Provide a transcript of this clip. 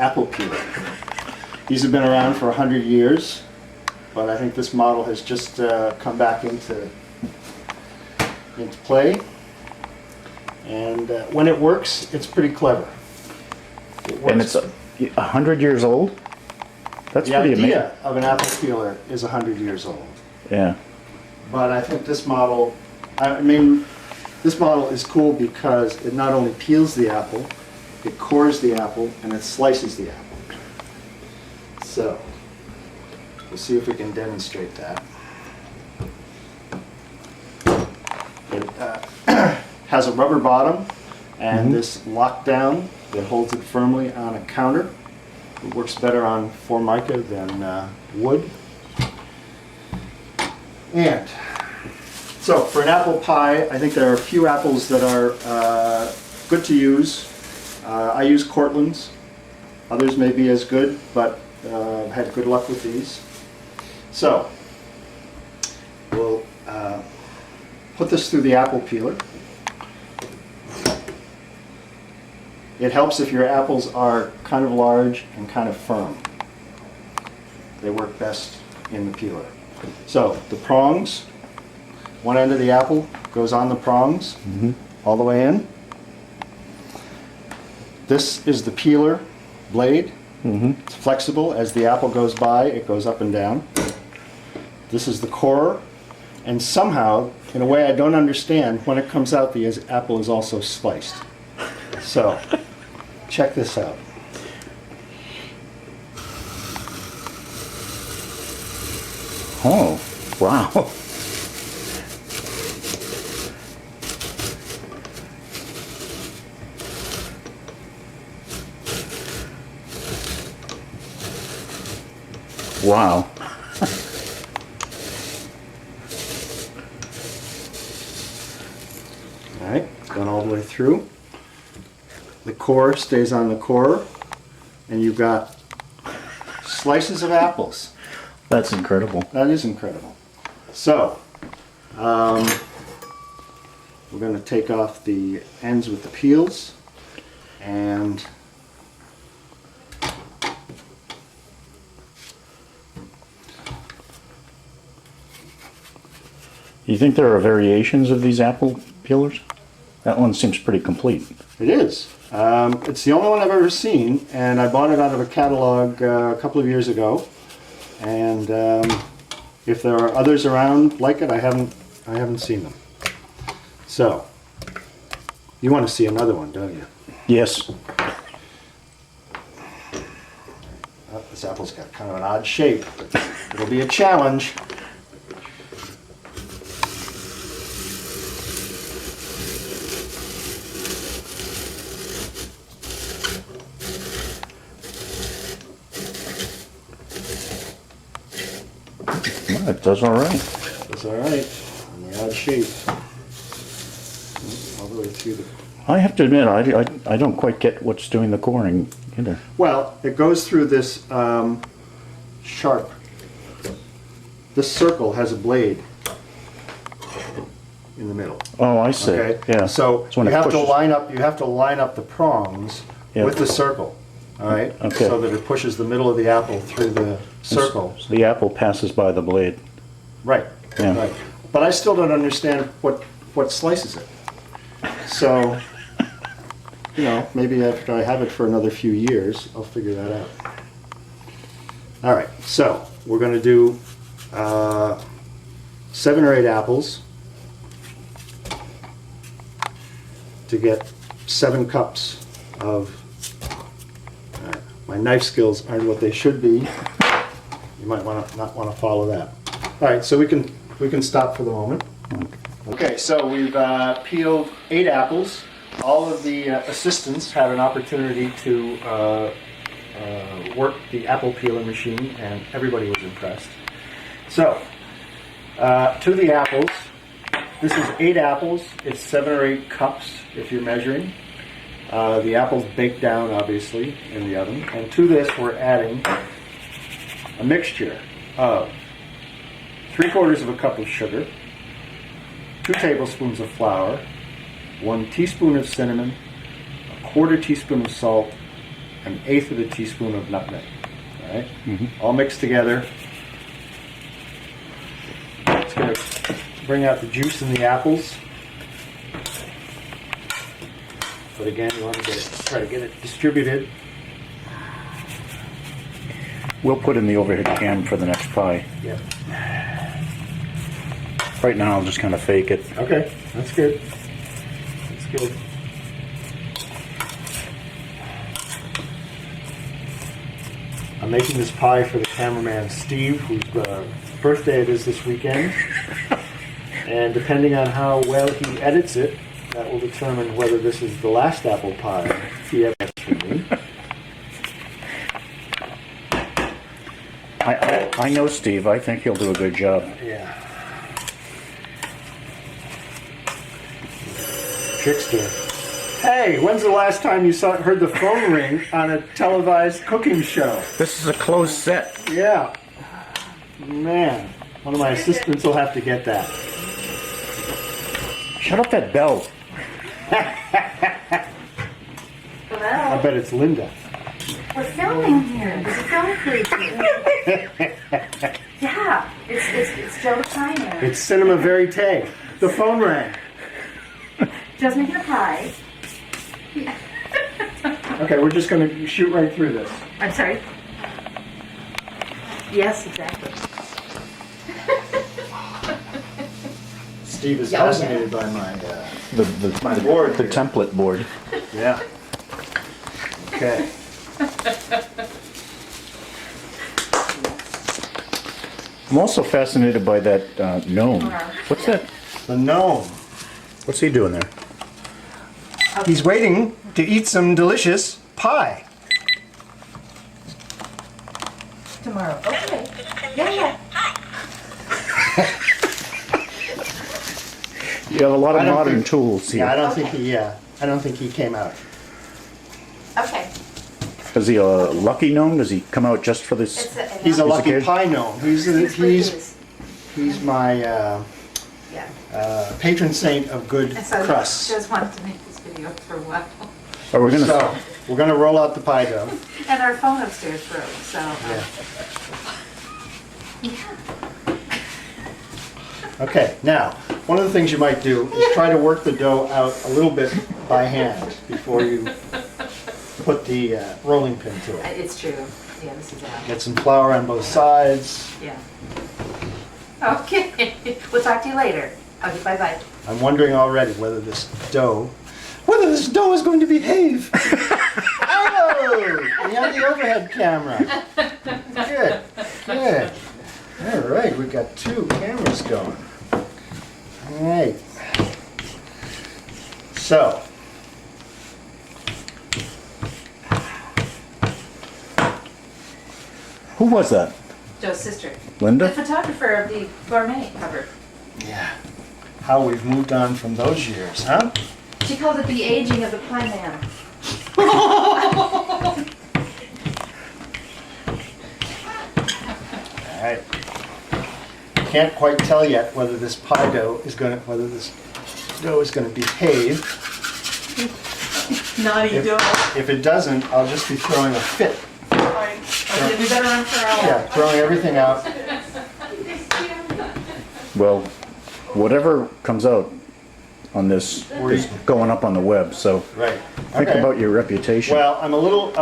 apple peeler. These have been around for 100 years, but I think this model has just come back into play. And when it works, it's pretty clever. And it's 100 years old? That's pretty amazing. The idea of an apple peeler is 100 years old. Yeah. But I think this model, this model is cool because it not only peels the apple, it cores the apple, and it slices the apple. So, we'll see if we can demonstrate that. It has a rubber bottom and this lockdown that holds it firmly on a counter. It works better on Formica than wood. And so for an apple pie, I think there are a few apples that are good to use. I use Cortland's. Others may be as good, but I've had good luck with these. So we'll put this through the apple peeler. It helps if your apples are kind of large and kind of firm. They work best in the peeler. So the prongs, one end of the apple goes on the prongs all the way in. This is the peeler blade. It's flexible. As the apple goes by, it goes up and down. This is the core. And somehow, in a way I don't understand, when it comes out, the apple is also sliced. So, check this out. Oh, wow. Wow. All right, it's gone all the way through. The core stays on the core, and you've got slices of apples. That's incredible. That is incredible. So, we're going to take off the ends with the peels, and You think there are variations of these apple peelers? That one seems pretty complete. it is. It's the only one I've ever seen, and I bought it out of a catalog a couple of years ago. And if there are others around like it, I haven't seen them. So, you want to see another one, don't you? Yes. Oh, this apple's got kind of an odd shape. It'll be a challenge. It does all right. It's all right. On the odd shape. All the way through the... I have to admit, I don't quite get what's doing the coring either. Well, it goes through this sharp. This circle has a blade in the middle. Oh, I see. Okay. Yeah. So when you it have to pushes- line up. You have to line up the prongs Yep. with the circle. All right. Okay. So that it pushes the middle of the apple through the circle. So the apple passes by the blade. Right. Yeah. Right. But I still don't understand what slices it. So, you know, maybe after I have it for another few years, I'll figure that out. All right. So we're going to do 7 or 8 apples to get 7 cups of. My knife skills aren't what they should be. You might not want to follow that. All right, so we can stop for the moment. Okay, so we've peeled 8 apples. All of the assistants had an opportunity to work the apple peeler machine, and everybody was impressed. So, to the apples, this is 8 apples. It's 7 or 8 cups if you're measuring. The apples baked down, obviously, in the oven. And to this, we're adding a mixture of 3/4 of a cup of sugar, 2 tablespoons of flour, 1 teaspoon of cinnamon, a 1/4 teaspoon of salt, an eighth of a teaspoon of nutmeg. All right, all mixed together. It's going to bring out the juice in the apples. But again, you want to try to get it distributed. We'll put in the overhead cam for the next pie. Yep. Right now, I'll just kind of fake it. Okay, that's good. That's good. I'm making this pie for the cameraman Steve, whose birthday it is this weekend. And depending on how well he edits it, that will determine whether this is the last apple pie he ever gets from me. I know Steve. I think he'll do a good job. Yeah. Trickster. Hey, when's the last time you heard the phone ring on a televised cooking show? This is a closed set. Yeah. Man, one of my assistants will have to get that. Shut up that bell. I bet it's Linda. We're filming here. There's a film crew here. Yeah, it's Joe Kleiner. It's cinema verite. The phone rang. Joe's making a pie. Okay, we're just going to shoot right through this. I'm sorry. Yes, exactly. Steve is Yeah, fascinated by my The board the here. template board. Yeah. Okay. I'm also fascinated by that gnome. What's that? The gnome. What's he doing there? He's waiting to eat some delicious pie. Tomorrow. Okay. Yeah. You have a lot I of don't modern think- tools here. Yeah, I don't think he came out. Okay. Is he a lucky gnome? Does he come out just for this? He's a a lucky kid? pie gnome. He's my Yeah. patron saint of good And so crusts. Joe's wanted to make this video for a while. Or we're gonna. So we're gonna roll out the pie dough. And our phone upstairs broke, so. Yeah. Okay. Now, one of the things you might do is try to work the dough out a little bit by hand before you put the rolling pin to it. It's true. Yeah, this is out. Get some flour on both sides. Yeah. Okay. We'll talk to you later. Okay, bye-bye. I'm wondering already whether this dough is going to behave. Oh, we have the overhead camera. Good, good. All right, we've got two cameras going. All right. So, Who was that? Joe's sister. The Linda? photographer of the gourmet cover. yeah, how we've moved on from those years, huh? She called it the aging of the pie man. All right. Can't quite tell yet whether this dough is going to behave. Naughty Joe. If it doesn't, I'll just be throwing a fit. Okay, we better run for our Yeah, throwing everything out. Well, whatever comes out on this is going up on the web. So Right. think Okay. about your reputation. Well, I'm a little